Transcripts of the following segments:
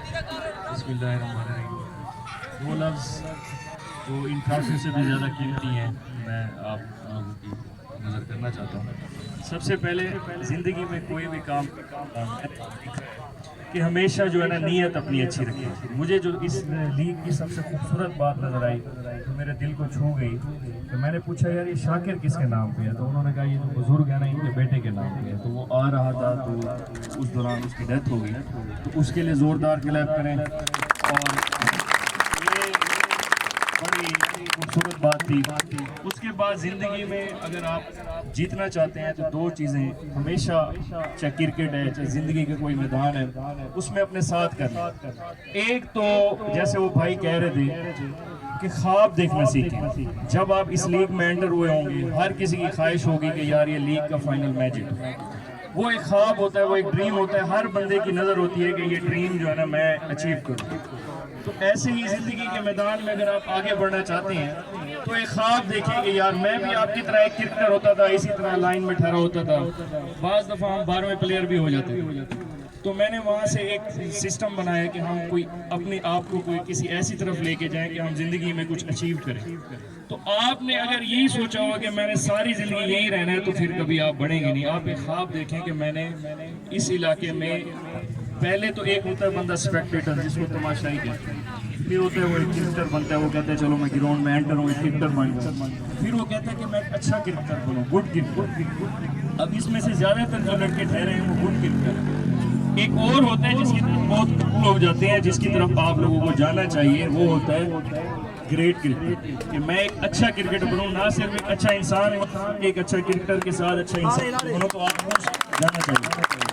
بسم اللہ الرحمن الرحیم۔ وہ لفظ جو ان کافیوں سے بھی زیادہ قیمتی ہیں میں آپ لوگوں کی نظر کرنا چاہتا ہوں۔ سب سے پہلے زندگی میں کوئی بھی کام کہ ہمیشہ جو ہے نا نیت اپنی اچھی رکھیں۔ مجھے جو اس لیگ کی سب سے خوبصورت بات نظر آئی تو میرے دل کو چھو گئی کہ میں نے پوچھا یار یہ شاکر کس کے نام پہ ہے، تو انہوں نے کہا یہ جو بزرگ ہے نا ان کے بیٹے کے نام پہ ہے۔ تو وہ آ رہا تھا تو اس دوران اس کی ڈیتھ ہو گئی، تو اس کے لیے زوردار کلیپ کریں۔ اور یہ بڑی خوبصورت بات تھی۔ اس کے بعد زندگی میں اگر آپ جیتنا چاہتے ہیں تو دو چیزیں ہمیشہ، چاہے کرکٹ ہے چاہے زندگی کا کوئی میدان ہے، اس میں اپنے ساتھ کرنا۔ ایک تو جیسے وہ بھائی کہہ رہے تھے کہ خواب دیکھنا سیکھیں۔ جب آپ اس لیگ میں انٹر ہوئے ہوں گے ہر کسی کی خواہش ہوگی کہ یار یہ لیگ کا فائنل میچ ہے۔ وہ ایک خواب ہوتا ہے، وہ ایک ڈریم ہوتا ہے، ہر بندے کی نظر ہوتی ہے کہ یہ ڈریم جو ہے نا میں اچیو کروں۔ تو ایسے ہی زندگی کے میدان میں اگر آپ آگے بڑھنا چاہتے ہیں تو ایک خواب دیکھیں کہ یار میں بھی آپ کی طرح ایک کرکٹر ہوتا تھا، اسی طرح لائن میں ٹھہرا ہوتا تھا، بعض دفعہ ہم 12ویں پلیئر بھی ہو جاتے ہیں۔ تو میں نے وہاں سے ایک سسٹم بنایا کہ ہم کوئی اپنے آپ کو کوئی کسی ایسی طرف لے کے جائیں کہ ہم زندگی میں کچھ اچیو کریں۔ تو آپ نے اگر یہی سوچا ہوا کہ میں نے ساری زندگی یہی رہنا ہے تو پھر کبھی آپ بڑھیں گے نہیں۔ آپ ایک خواب دیکھیں کہ میں نے اس علاقے میں، پہلے تو ایک ہوتا ہے بندہ سپیکٹیٹر جس کو تماشائی کہتے ہیں، پھر ہوتا ہے وہ ایک کرکٹر بنتا ہے، وہ کہتا ہے چلو میں گراؤنڈ میں انٹر ہوں ایک کرکٹر بن جاؤں، پھر وہ کہتا ہے کہ میں ایک اچھا کرکٹر بنوں، گڈ کرکٹر۔ اب اس میں سے زیادہ تر جو لڑکے ٹھہرے ہیں وہ گڈ کرکٹر ہیں۔ ایک اور ہوتا ہے جس کی طرف بہت کم لوگ جاتے ہیں، جس کی طرف آپ لوگوں کو جانا چاہیے، وہ ہوتا ہے گریٹ کرکٹر، کہ میں ایک اچھا کرکٹر بنوں، نہ صرف ایک اچھا انسان ہوں، ایک اچھا کرکٹر کے ساتھ اچھا انسان بنوں، تو آپ کو جانا چاہیے۔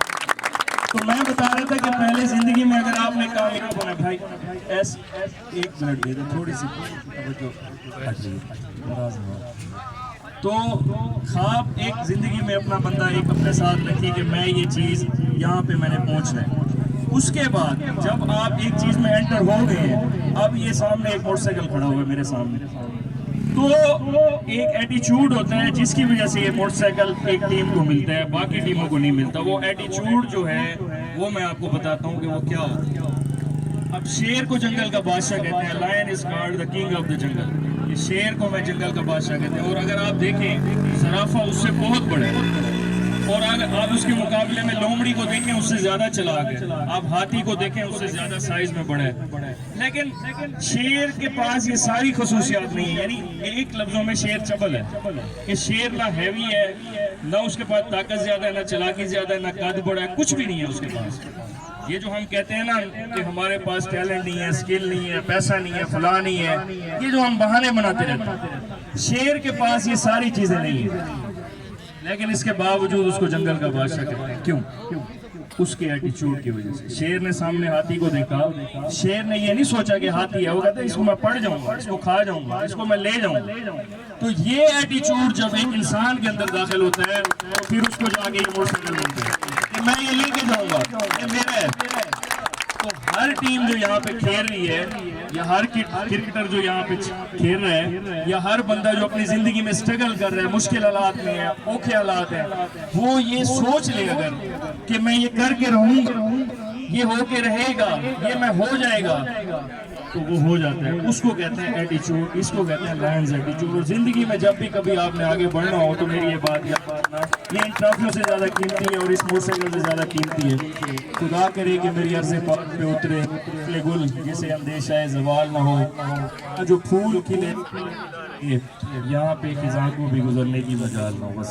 تو میں بتا رہا تھا کہ پہلے زندگی میں اگر آپ نے کامیاب ہونا، بھائی ایک منٹ دے دیں، تھوڑی سی تو خواب ایک زندگی میں اپنا بندہ ایک اپنے ساتھ رکھیے کہ میں یہ چیز یہاں پہ میں نے پہنچنا ہے۔ اس کے بعد جب آپ ایک چیز میں انٹر ہو گئے ہیں، اب یہ سامنے ایک موٹر سائیکل کھڑا ہوا ہے میرے سامنے، تو ایک ایٹیچیوڈ ہوتا ہے جس کی وجہ سے یہ موٹر سائیکل ایک ٹیم کو ملتا ہے، باقی ٹیموں کو نہیں ملتا۔ وہ ایٹیچیوڈ جو ہے وہ میں آپ کو بتاتا ہوں کہ وہ کیا ہوتا ہے۔ اب شیر کو جنگل کا بادشاہ کہتے ہیں، line is called the king of the جنگل، یہ شیر کو میں جنگل کا بادشاہ کہتے ہیں۔ اور اگر آپ دیکھیں زرافہ اس سے بہت بڑا ہے، اور اگر آپ اس کے مقابلے میں لومڑی کو دیکھیں اس سے زیادہ چلاک ہے، آپ ہاتھی کو دیکھیں اس سے زیادہ سائز میں بڑا ہے، لیکن شیر کے پاس یہ ساری خصوصیات نہیں ہیں۔ یعنی ایک لفظوں میں شیر چبل ہے کہ شیر نہ ہیوی ہے، نہ اس کے پاس طاقت زیادہ ہے، نہ چلاکی زیادہ ہے، نہ قد بڑا ہے، کچھ بھی نہیں ہے اس کے پاس۔ یہ جو ہم کہتے ہیں نا کہ ہمارے پاس ٹیلنٹ نہیں ہے، سکل نہیں ہے، پیسہ نہیں ہے، فلاں نہیں ہے، یہ جو ہم بہانے بناتے رہتے ہیں، شیر کے پاس یہ ساری چیزیں نہیں ہیں، لیکن اس کے باوجود اس کو جنگل کا بادشاہ کہتے ہیں۔ کیوں؟ اس کے ایٹیچیوڈ کی وجہ سے۔ شیر نے سامنے ہاتھی کو دیکھا، شیر نے یہ نہیں سوچا کہ ہاتھی ہے، وہ کہتا ہے اس کو میں پڑ جاؤں گا، اس کو کھا جاؤں گا، اس کو میں لے جاؤں گا۔ تو یہ ایٹیچیوڈ جب ایک انسان کے اندر داخل ہوتا ہے تو پھر اس کو جا کے یہ موٹر سائیکل ملتا ہے کہ میں یہ لے کے جاؤں گا، یہ میرا ہے۔ تو ہر ٹیم جو یہاں پہ کھیل رہی ہے، یا ہر کرکٹر جو یہاں پہ کھیل رہا ہے، یا ہر بندہ جو اپنی زندگی میں سٹرگل کر رہا ہے، مشکل حالات میں ہے، اوکھے حالات ہیں، وہ یہ سوچ لے اگر کہ میں یہ کر کے رہوں گا، یہ ہو کے رہے گا، یہ میں ہو جائے گا، تو وہ ہو جاتا ہے۔ اس کو کہتے ہیں ایٹیچیوڈ، اس کو کہتے ہیں لائنز ایٹیچیوڈ۔ اور زندگی میں جب بھی کبھی آپ نے آگے بڑھنا ہو تو میری یہ بات یاد رکھنا، یہ ان ٹرافیوں سے زیادہ قیمتی ہے اور اس موٹر سائیکل سے زیادہ قیمتی ہے۔ خدا کرے کہ میری عرض پاک پہ اترے گل جسے اندیشہ زوال نہ ہو، جو پھول کھلے یہاں پہ خزاں کو بھی گزرنے کی مجال نہ ہو۔